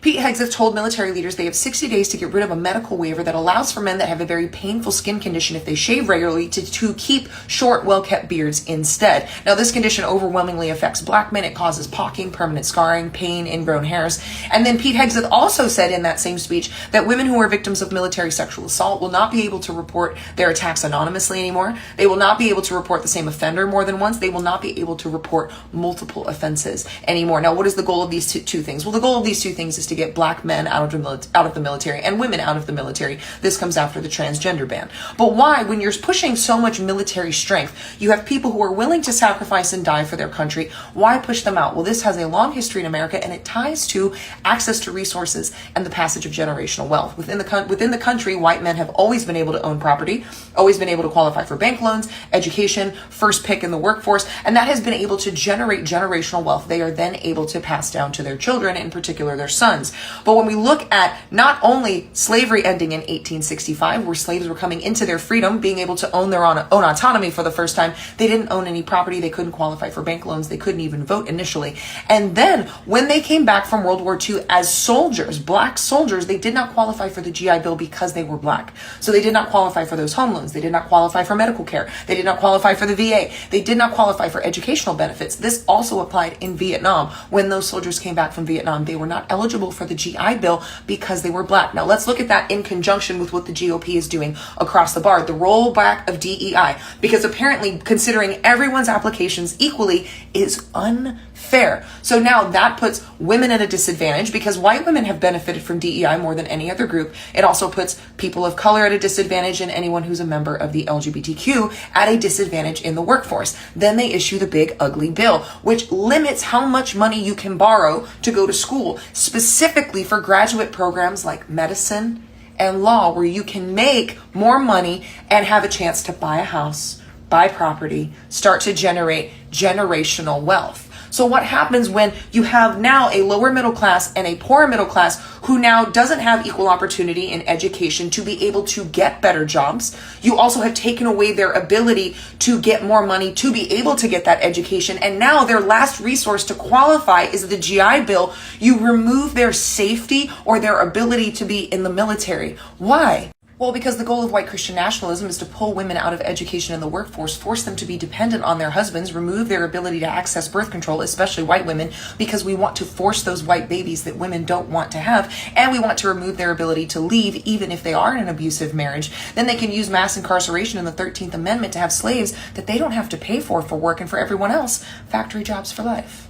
Pete Hegseth told military leaders they have 60 days to get rid of a medical waiver that allows for men that have a very painful skin condition if they shave regularly to keep short, well-kept beards instead. Now, this condition overwhelmingly affects black men. It causes pocking, permanent scarring, pain, ingrown hairs. And then Pete Hegseth also said in that same speech that women who are victims of military sexual assault will not be able to report their attacks anonymously anymore. They will not be able to report the same offender more than once. They will not be able to report multiple offenses anymore. Now, what is the goal of these two things? Well, the goal of these two things is to get black men out of the military and women out of the military. This comes after the transgender ban. But why, when you're pushing so much military strength, you have people who are willing to sacrifice and die for their country, why push them out? Well, this has a long history in America, and it ties to access to resources and the passage of generational wealth. Within the country, white men have always been able to own property, always been able to qualify for bank loans, education, first pick in the workforce, and that has been able to generate generational wealth they are then able to pass down to their children, in particular their sons. But when we look at not only slavery ending in 1865, where slaves were coming into their freedom, being able to own their own autonomy for the first time, they didn't own any property, they couldn't qualify for bank loans, they couldn't even vote initially. And then when they came back from World War II as soldiers, black soldiers, they did not qualify for the GI Bill because they were black. So they did not qualify for those home loans, they did not qualify for medical care, they did not qualify for the VA, they did not qualify for educational benefits. This also applied in Vietnam. When those soldiers came back from Vietnam, they were not eligible for the GI Bill because they were black. Now let's look at that in conjunction with what the GOP is doing across the board, the rollback of DEI, because apparently considering everyone's applications equally is unfair. So now that puts women at a disadvantage because white women have benefited from DEI more than any other group. It also puts people of color at a disadvantage and anyone who's a member of the LGBTQ at a disadvantage in the workforce. Then they issue the big ugly bill, which limits how much money you can borrow to go to school, specifically for graduate programs like medicine and law, where you can make more money and have a chance to buy a house, buy property, start to generate generational wealth. So what happens when you have now a lower middle class and a poorer middle class who now doesn't have equal opportunity in education to be able to get better jobs? You also have taken away their ability to get more money to be able to get that education. And now their last resource to qualify is the GI Bill. You remove their safety or their ability to be in the military. Why? Well, because the goal of white Christian nationalism is to pull women out of education and the workforce, force them to be dependent on their husbands, remove their ability to access birth control, especially white women, because we want to force those white babies that women don't want to have, and we want to remove their ability to leave even if they are in an abusive marriage. Then they can use mass incarceration in the 13th Amendment to have slaves that they don't have to pay for work, and for everyone else, factory jobs for life.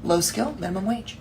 Low skill, minimum wage.